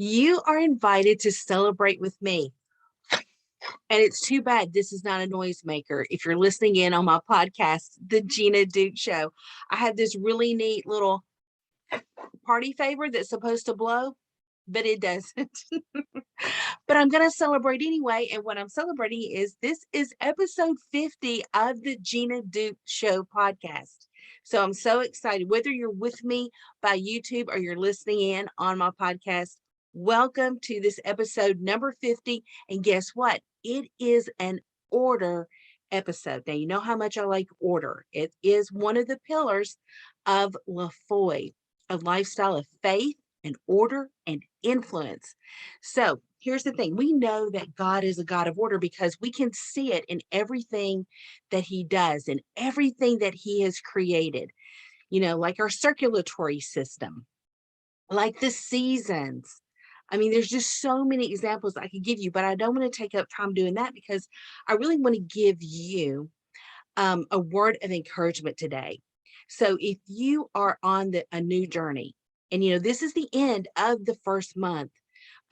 You are invited to celebrate with me. And it's too bad this is not a noisemaker. If you're listening in on my podcast, The Gina Duke Show, I have this really neat little party favor that's supposed to blow, but it doesn't. But I'm going to celebrate anyway. And what I'm celebrating is this is episode 50 of the Gina Duke Show podcast. So I'm so excited. Whether you're with me by YouTube or you're listening in on my podcast, welcome to this episode number 50. And guess what? It is an order episode. Now, you know how much I like order. It is one of the pillars of LaFoy, a lifestyle of faith and order and influence. So here's the thing. We know that God is a God of order because we can see it in everything that he does and everything that he has created, like our circulatory system, like the seasons. I mean, there's just so many examples I could give you, but I don't want to take up time doing that because I really want to give you a word of encouragement today. So if you are on a new journey, and this is the end of the first month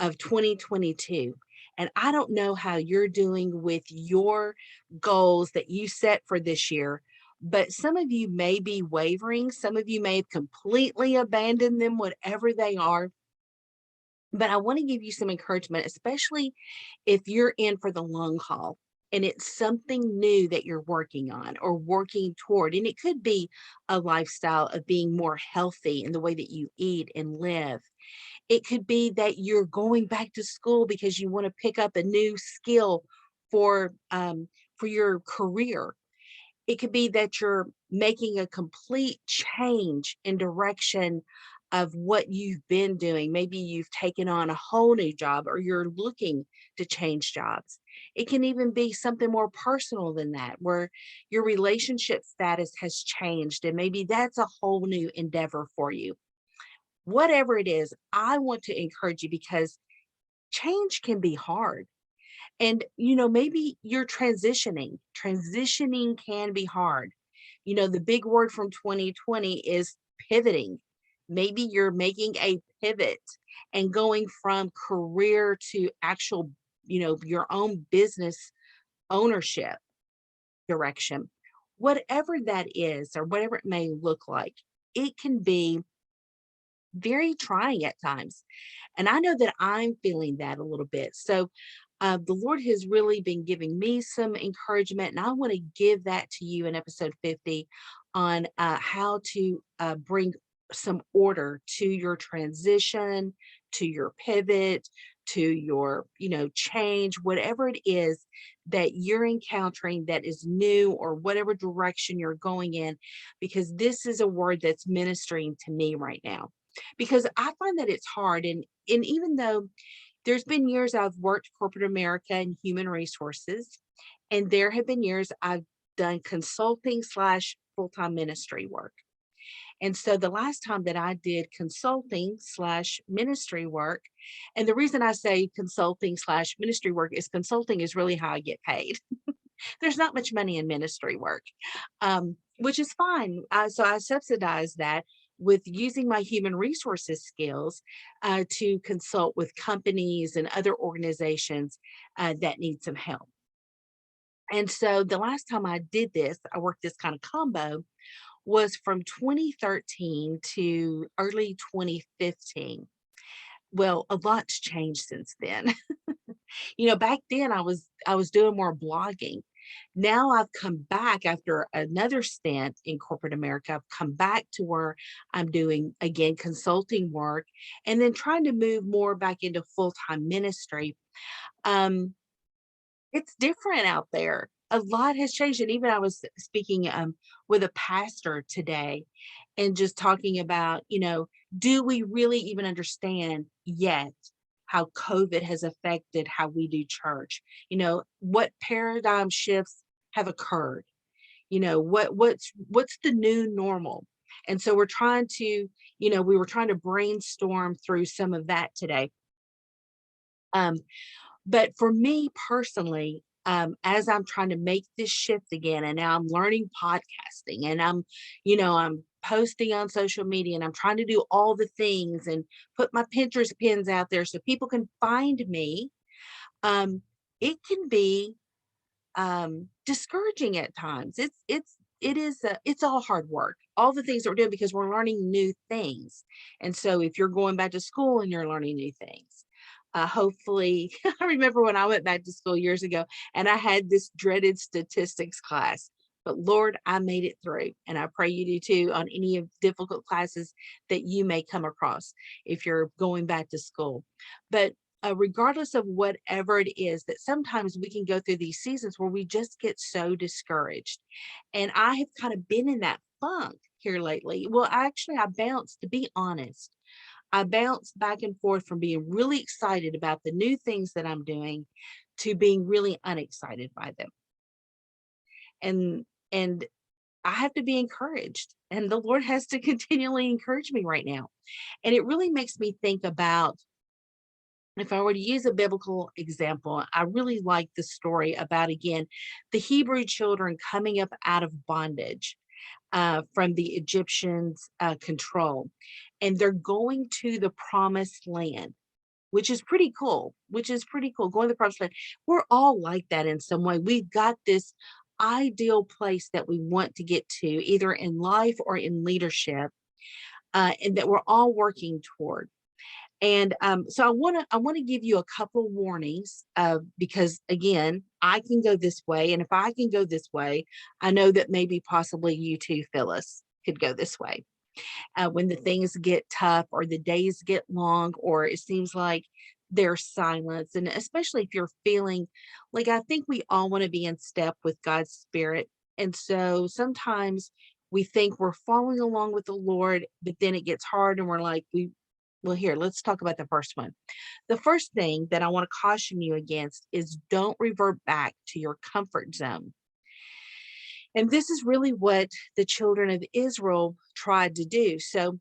of 2022, and I don't know how you're doing with your goals that you set for this year, but some of you may be wavering. Some of you may have completely abandoned them, whatever they are. But I want to give you some encouragement, especially if you're in for the long haul and it's something new that you're working on or working toward. And it could be a lifestyle of being more healthy in the way that you eat and live. It could be that you're going back to school because you want to pick up a new skill for your career. It could be that you're making a complete change in direction of what you've been doing. Maybe you've taken on a whole new job or you're looking to change jobs. It can even be something more personal than that, where your relationship status has changed and maybe that's a whole new endeavor for you. Whatever it is, I want to encourage you because change can be hard. And, maybe you're transitioning. Transitioning can be hard. The big word from 2020 is pivoting. Maybe you're making a pivot and going from career to actual, your own business ownership direction. Whatever that is, or whatever it may look like, it can be very trying at times. And I know that I'm feeling that a little bit. So the Lord has really been giving me some encouragement, and I want to give that to you in episode 50 on how to bring some order to your transition, to your pivot, to your, change, whatever it is that you're encountering that is new or whatever direction you're going in, because this is a word that's ministering to me right now. Because I find that it's hard. And even though there's been years I've worked corporate America and human resources, and there have been years I've done consulting / full-time ministry work. And so the last time that I did consulting / ministry work, and the reason I say consulting / ministry work is consulting is really how I get paid. There's not much money in ministry work, which is fine. So I subsidize that with using my human resources skills to consult with companies and other organizations that need some help. And so the last time I did this, I worked this kind of combo, was from 2013 to early 2015. Well, a lot's changed since then. Back then I was doing more blogging. Now I've come back after another stint in corporate America. I've come back to where I'm doing again consulting work and then trying to move more back into full-time ministry. Um, it's different out there. A lot has changed. And even I was speaking with a pastor today and just talking about, do we really even understand yet how COVID has affected how we do church? What paradigm shifts have occurred? What's the new normal? And so we're trying to, we were trying to brainstorm through some of that today. But for me personally, as I'm trying to make this shift again, and now I'm learning podcasting, and I'm posting on social media and I'm trying to do all the things and put my Pinterest pins out there so people can find me, um, it can be discouraging at times. It's all hard work. All the things that we're doing because we're learning new things. And so if you're going back to school and you're learning new things, hopefully, I remember when I went back to school years ago and I had this dreaded statistics class. But Lord, I made it through. And I pray you do too on any of difficult classes that you may come across if you're going back to school. But regardless of whatever it is, that sometimes we can go through these seasons where we just get so discouraged. And I have kind of been in that funk here lately. Well, actually, I bounced, to be honest. I bounced back and forth from being really excited about the new things that I'm doing to being really unexcited by them. And I have to be encouraged. And the Lord has to continually encourage me right now. And it really makes me think about, if I were to use a biblical example, I really like the story about, again, the Hebrew children coming up out of bondage from the Egyptians' control. And they're going to the promised land, which is pretty cool, going to the promised land. We're all like that in some way. We've got this ideal place that we want to get to, either in life or in leadership, and that we're all working toward. And so I want to give you a couple warnings, because again, I can go this way, and if I can go this way, I know that maybe possibly you too, Phyllis, could go this way. When the things get tough, or the days get long, or it seems like there's silence, and especially if you're feeling like, I think we all want to be in step with God's Spirit, and so sometimes we think we're following along with the Lord, but then it gets hard, and we're like, well, here, let's talk about the first one. The first thing that I want to caution you against is don't revert back to your comfort zone. And this is really what the children of Israel tried to do. So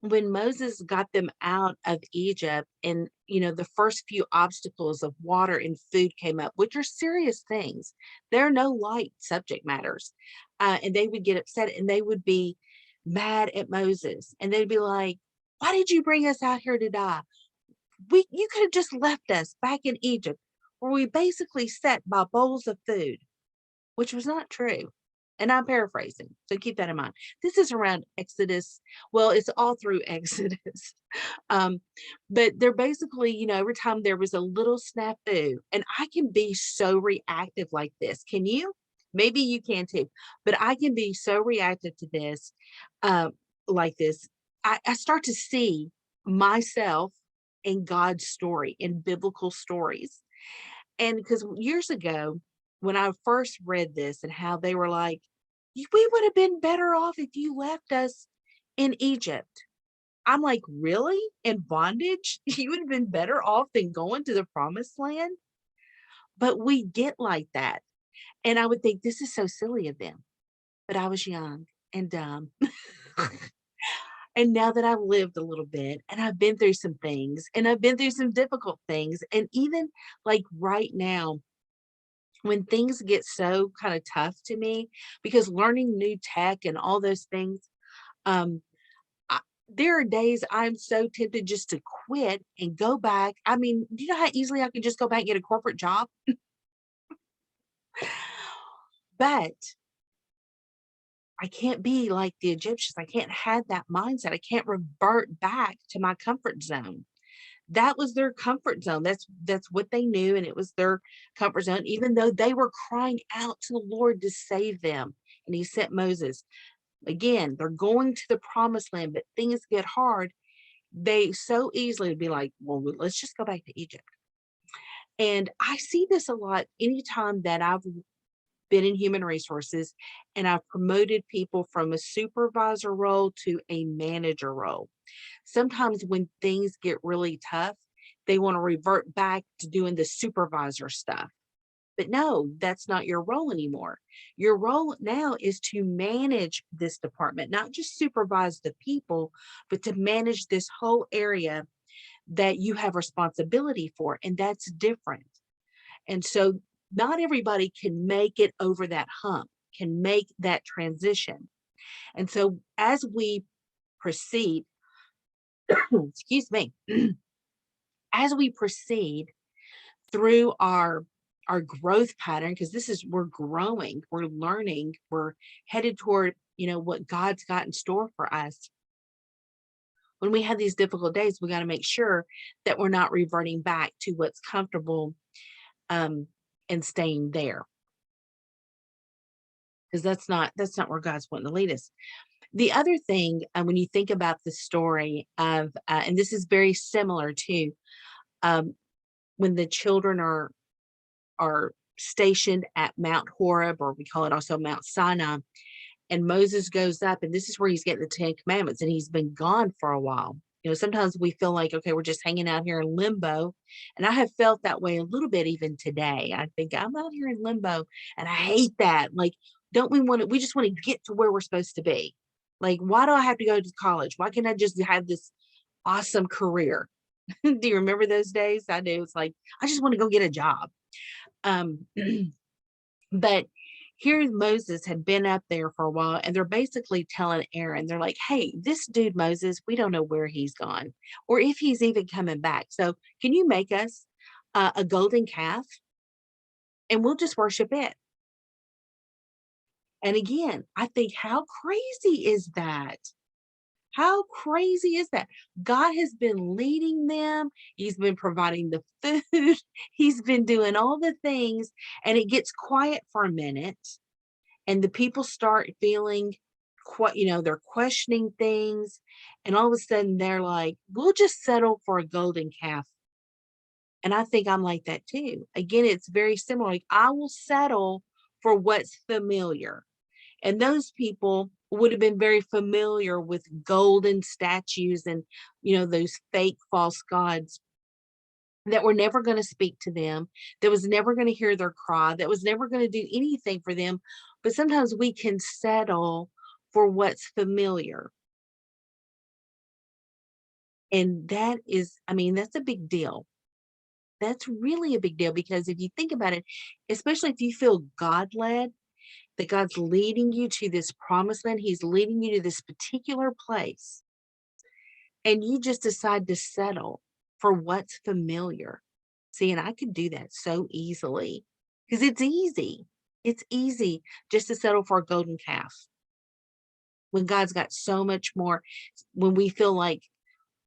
when Moses got them out of Egypt, and the first few obstacles of water and food came up, which are serious things, they're no light subject matters. And they would get upset and they would be mad at Moses, and they'd be like, why did you bring us out here to die? You could have just left us back in Egypt, where we basically sat by bowls of food, which was not true. And I'm paraphrasing, so keep that in mind. This is around Exodus. Well, it's all through Exodus. But they're basically, every time there was a little snafu, and I can be so reactive like this. Can you? Maybe you can too, but I can be so reactive to this, like this. I start to see myself in God's story, in biblical stories. And because years ago, when I first read this and how they were like, we would have been better off if you left us in Egypt. I'm like, really? In bondage? You would have been better off than going to the promised land? But we get like that. And I would think, this is so silly of them. But I was young and dumb. And now that I've lived a little bit and I've been through some things and I've been through some difficult things, and even like right now, when things get so kind of tough to me, because learning new tech and all those things, um, there are days I'm so tempted just to quit and go back. I mean, do you know how easily I could just go back and get a corporate job? But I can't be like the Egyptians. I can't have that mindset. I can't revert back to my comfort zone. That was their comfort zone. That's what they knew, and it was their comfort zone, even though they were crying out to the Lord to save them. And he sent Moses. Again, they're going to the promised land, but things get hard. They so easily would be like, well, let's just go back to Egypt. And I see this a lot anytime that I've been in human resources and I've promoted people from a supervisor role to a manager role. Sometimes when things get really tough, they want to revert back to doing the supervisor stuff. But no, that's not your role anymore. Your role now is to manage this department, not just supervise the people, but to manage this whole area that you have responsibility for. And that's different. And so not everybody can make it over that hump, can make that transition. And so as we proceed, excuse me, as we proceed through our growth pattern, because this is we're growing, we're learning, we're headed toward, what God's got in store for us. When we have these difficult days, we got to make sure that we're not reverting back to what's comfortable, um, and staying there, because that's not where God's wanting to lead us. The other thing, when you think about the story of, and this is very similar to, um, when the children are stationed at Mount Horeb, or we call it also Mount Sinai, and Moses goes up, and this is where he's getting the Ten Commandments, and he's been gone for a while. Sometimes we feel like, okay, we're just hanging out here in limbo. And I have felt that way a little bit even today. I think I'm out here in limbo, and I hate that. Like, don't we just want to get to where we're supposed to be? Like, why do I have to go to college? Why can't I just have this awesome career? Do you remember those days? I do. It's like, I just want to go get a job. Um, but here Moses had been up there for a while, and they're basically telling Aaron, they're like, hey, this dude Moses, we don't know where he's gone or if he's even coming back. So can you make us a golden calf, and we'll just worship it? And again, I think, how crazy is that? How crazy is that? God has been leading them. He's been providing the food. He's been doing all the things, and it gets quiet for a minute, and the people start feeling quite, they're questioning things, and all of a sudden they're like, we'll just settle for a golden calf. And I think I'm like that too. Again, it's very similar. Like, I will settle for what's familiar. And those people would have been very familiar with golden statues and, those fake false gods that were never going to speak to them, that was never going to hear their cry, that was never going to do anything for them. But sometimes we can settle for what's familiar. And that is, that's a big deal. That's really a big deal, because if you think about it, especially if you feel God led, that God's leading you to this promised land, He's leading you to this particular place, and you just decide to settle for what's familiar. See, and I could do that so easily, because it's easy. It's easy just to settle for a golden calf when God's got so much more. When we feel like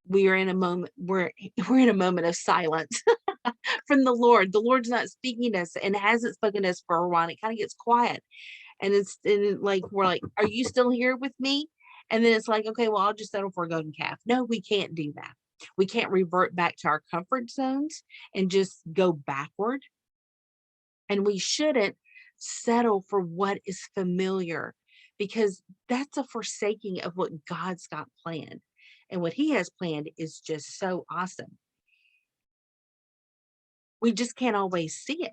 we are in a moment, we're in a moment of silence from the Lord. The Lord's not speaking to us and hasn't spoken to us for a while. And it kind of gets quiet. Like, we're like, are you still here with me? And then it's like, okay, well, I'll just settle for a golden calf. No, we can't do that. We can't revert back to our comfort zones and just go backward. And we shouldn't settle for what is familiar, because that's a forsaking of what God's got planned. And what He has planned is just so awesome. We just can't always see it.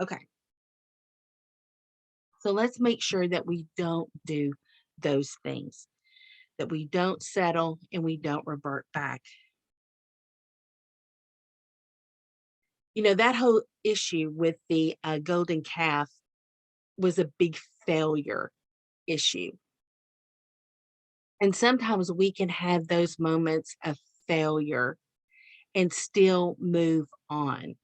Okay. So let's make sure that we don't do those things, that we don't settle and we don't revert back. That whole issue with the golden calf was a big failure issue. And sometimes we can have those moments of failure and still move on.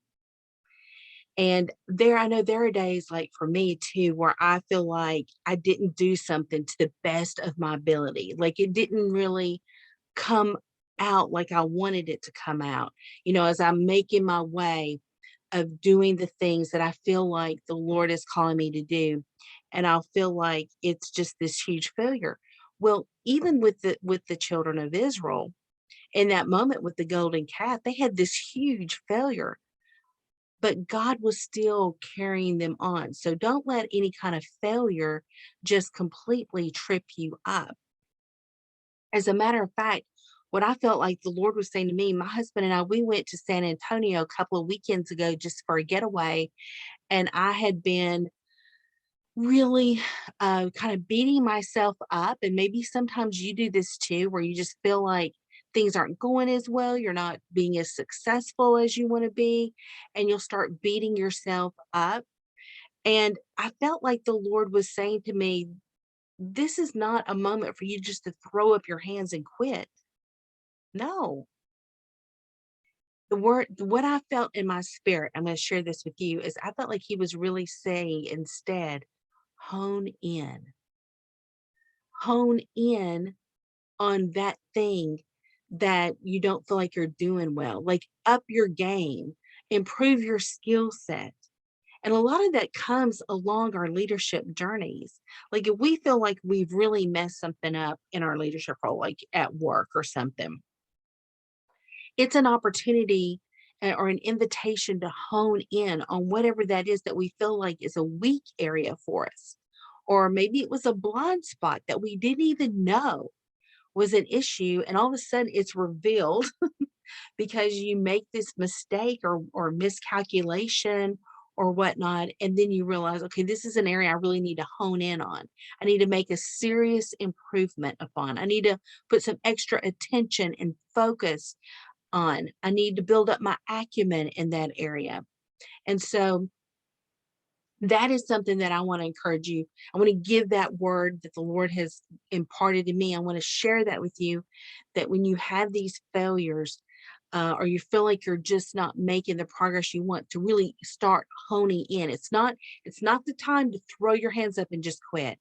And I know there are days, like for me too, where I feel like I didn't do something to the best of my ability. Like, it didn't really come out like I wanted it to come out, as I'm making my way of doing the things that I feel like the Lord is calling me to do. And I'll feel like it's just this huge failure. Well, even with the children of Israel, in that moment with the golden calf, they had this huge failure, but God was still carrying them on. So don't let any kind of failure just completely trip you up. As a matter of fact, what I felt like the Lord was saying to me, my husband and I, we went to San Antonio a couple of weekends ago just for a getaway. And I had been really kind of beating myself up. And maybe sometimes you do this too, where you just feel like things aren't going as well. You're not being as successful as you want to be. And you'll start beating yourself up. And I felt like the Lord was saying to me, this is not a moment for you just to throw up your hands and quit. No, what I felt in my spirit, I'm going to share this with you, is I felt like he was really saying instead, hone in, hone in on that thing that you don't feel like you're doing well, like up your game, improve your skill set. And a lot of that comes along our leadership journeys. Like if we feel like we've really messed something up in our leadership role, like at work or something, it's an opportunity or an invitation to hone in on whatever that is that we feel like is a weak area for us. Or maybe it was a blind spot that we didn't even know was an issue. And all of a sudden it's revealed because you make this mistake or miscalculation or whatnot. And then you realize, okay, this is an area I really need to hone in on. I need to make a serious improvement upon. I need to put some extra attention and focus on. I need to build up my acumen in that area. And so that is something that I want to encourage you. I want to give that word that the Lord has imparted to me. I want to share that with you, that when you have these failures, or you feel like you're just not making the progress you want, to really start honing in. It's not the time to throw your hands up and just quit.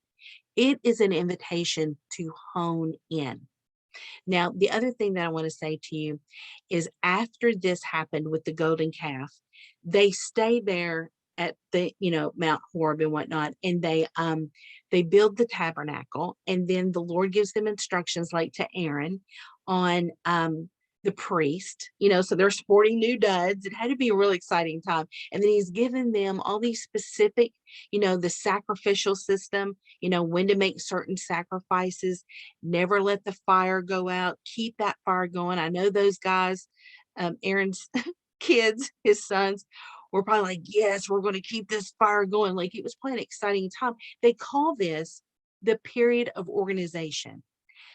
It is an invitation to hone in. Now, the other thing that I want to say to you is after this happened with the golden calf, they stay there at the, Mount Horeb and whatnot, and they build the tabernacle, and then the Lord gives them instructions like to Aaron on the priest, so they're sporting new duds. It had to be a really exciting time. And then he's given them all these specific, the sacrificial system, when to make certain sacrifices, never let the fire go out, keep that fire going. I know those guys, Aaron's kids, his sons, were probably like, yes, we're going to keep this fire going. Like it was quite an exciting time. They call this the period of organization.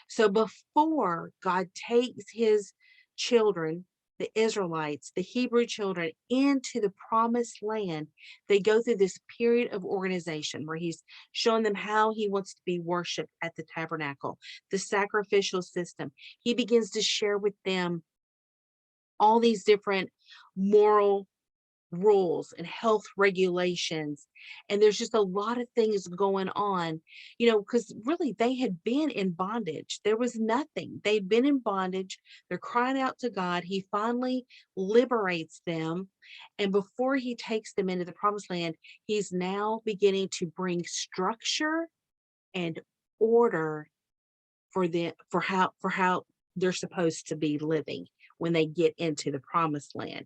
So before God takes his children, the Israelites, the Hebrew children, into the promised land, they go through this period of organization where he's showing them how he wants to be worshiped at the tabernacle, the sacrificial system. He begins to share with them all these different moral rules and health regulations. And there's just a lot of things going on, because really they had been in bondage. There was nothing. They'd been in bondage. They're crying out to God. He finally liberates them. And before he takes them into the promised land, he's now beginning to bring structure and order for how they're supposed to be living when they get into the promised land.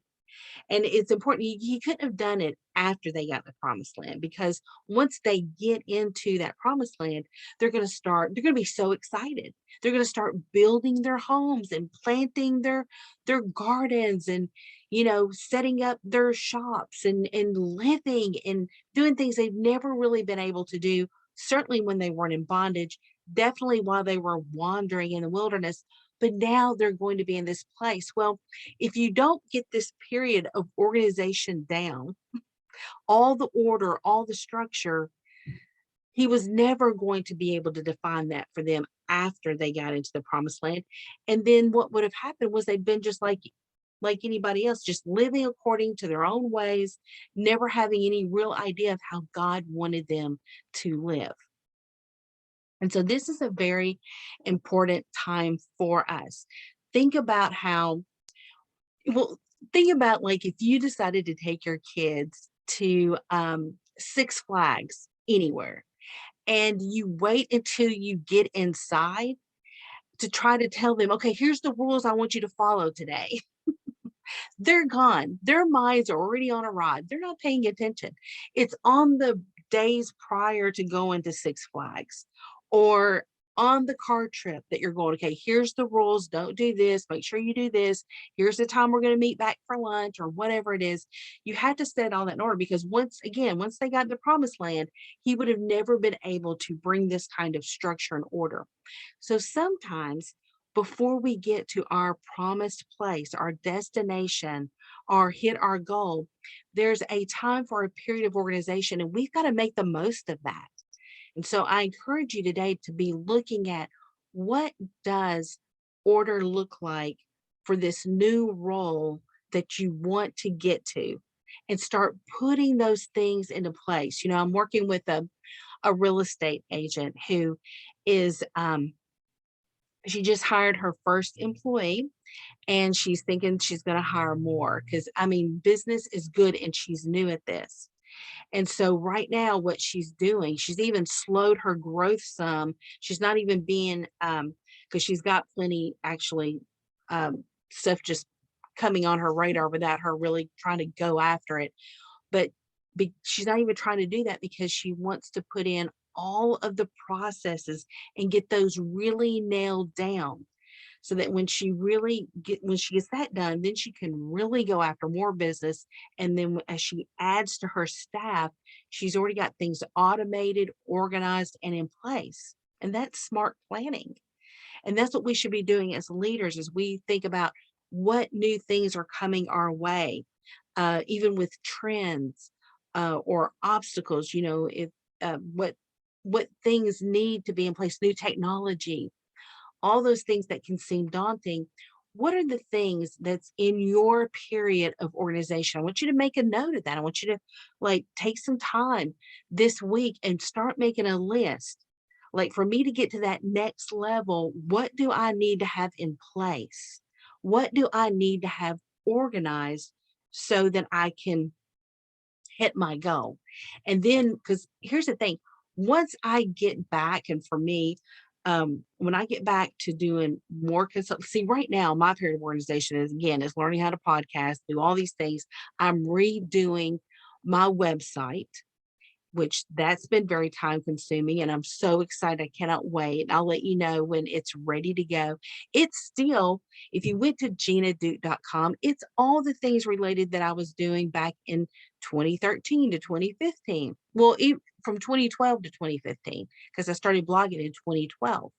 And it's important. He couldn't have done it after they got the promised land, because once they get into that promised land, they're going to be so excited. They're going to start building their homes and planting their gardens and, setting up their shops and living and doing things they've never really been able to do, certainly when they weren't in bondage, definitely while they were wandering in the wilderness. But now they're going to be in this place. Well, if you don't get this period of organization down, all the order, all the structure, he was never going to be able to define that for them after they got into the promised land. And then what would have happened was they'd been just like anybody else, just living according to their own ways, never having any real idea of how God wanted them to live. And so this is a very important time for us. Think about think about like if you decided to take your kids to Six Flags anywhere, and you wait until you get inside to try to tell them, okay, here's the rules I want you to follow today. They're gone. Their minds are already on a ride. They're not paying attention. It's on the days prior to going to Six Flags or on the car trip that you're going, okay, here's the rules. Don't do this. Make sure you do this. Here's the time we're going to meet back for lunch or whatever it is. You had to set all that in order, because once they got to the promised land, he would have never been able to bring this kind of structure and order. So sometimes before we get to our promised place, our destination, or hit our goal, there's a time for a period of organization, and we've got to make the most of that. And so I encourage you today to be looking at what does order look like for this new role that you want to get to, and start putting those things into place. I'm working with a real estate agent who is she just hired her first employee, and she's thinking she's going to hire more because I mean business is good and she's new at this. And so right now, what she's doing, she's even slowed her growth some. She's not even being, because she's got plenty actually, stuff just coming on her radar without her really trying to go after it. But she's not even trying to do that because she wants to put in all of the processes and get those really nailed down, so that when she gets that done, then she can really go after more business. And then as she adds to her staff, she's already got things automated, organized, and in place. And that's smart planning. And that's what we should be doing as leaders as we think about what new things are coming our way, even with trends, or obstacles. If what things need to be in place, new technology, all those things that can seem daunting. What are the things that's in your period of organization? I want you to make a note of that. I want you to take some time this week and start making a list. Like, for me to get to that next level, what do I need to have in place? What do I need to have organized so that I can hit my goal? And then, because here's the thing, once I get back, and for me, when I get back to doing more see, right now, my period of organization is learning how to podcast, do all these things. I'm redoing my website, which that's been very time consuming, and I'm so excited. I cannot wait. I'll let you know when it's ready to go. It's still, if you went to ginaduke.com, it's all the things related that I was doing back in 2013 to 2015. Well, from 2012 to 2015, because I started blogging in 2012.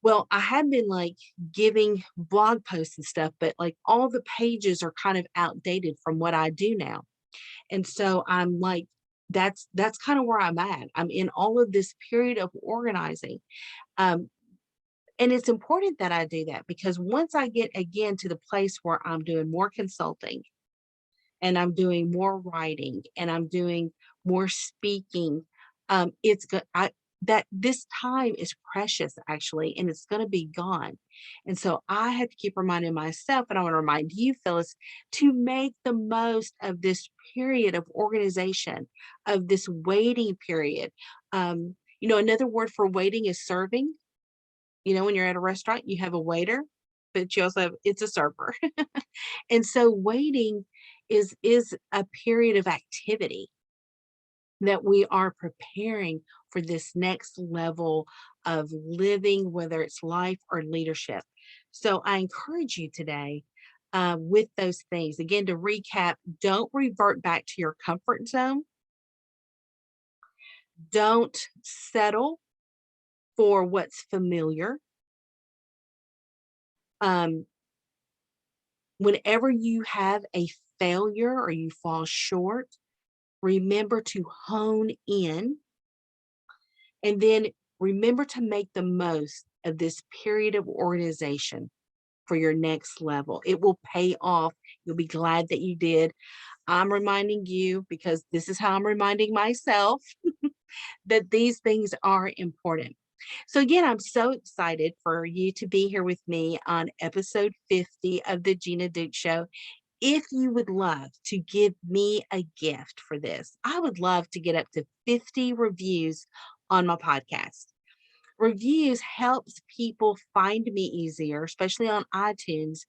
Well, I had been giving blog posts and stuff, but all the pages are kind of outdated from what I do now. And so I'm that's kind of where I'm at. I'm in all of this period of organizing. Um, and it's important that I do that, because once I get again to the place where I'm doing more consulting, and I'm doing more writing, and I'm doing more speaking, it's good. That this time is precious, actually, and it's going to be gone. And so I have to keep reminding myself, and I want to remind you, Phyllis, to make the most of this period of organization, of this waiting period. Another word for waiting is serving. When you're at a restaurant, you have a waiter, but you also have, it's a server. And so waiting is a period of activity that we are preparing for this next level of living, whether it's life or leadership. So I encourage you today, with those things. Again, to recap, don't revert back to your comfort zone. Don't settle for what's familiar. Whenever you have a failure or you fall short, remember to hone in, and then remember to make the most of this period of organization for your next level. It will pay off. You'll be glad that you did. I'm reminding you, because this is how I'm reminding myself, that these things are important. So again, I'm so excited for you to be here with me on episode 50 of the Gina Duke Show. If you would love to give me a gift for this, I would love to get up to 50 reviews on my podcast. Reviews helps people find me easier, especially on iTunes,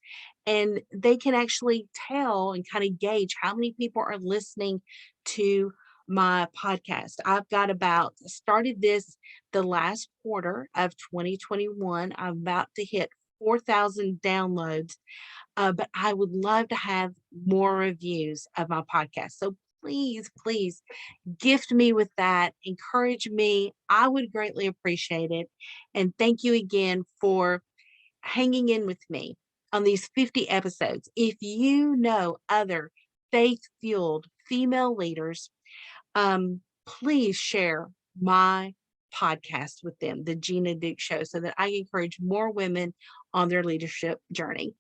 and they can actually tell and kind of gauge how many people are listening to my podcast. I've got started this the last quarter of 2021. I'm about to hit 4,000 downloads, but I would love to have more reviews of my podcast. So please, please gift me with that. Encourage me. I would greatly appreciate it. And thank you again for hanging in with me on these 50 episodes. If you know other faith-fueled female leaders, please share my podcast with them, the Gina Duke Show, so that I encourage more women on their leadership journey.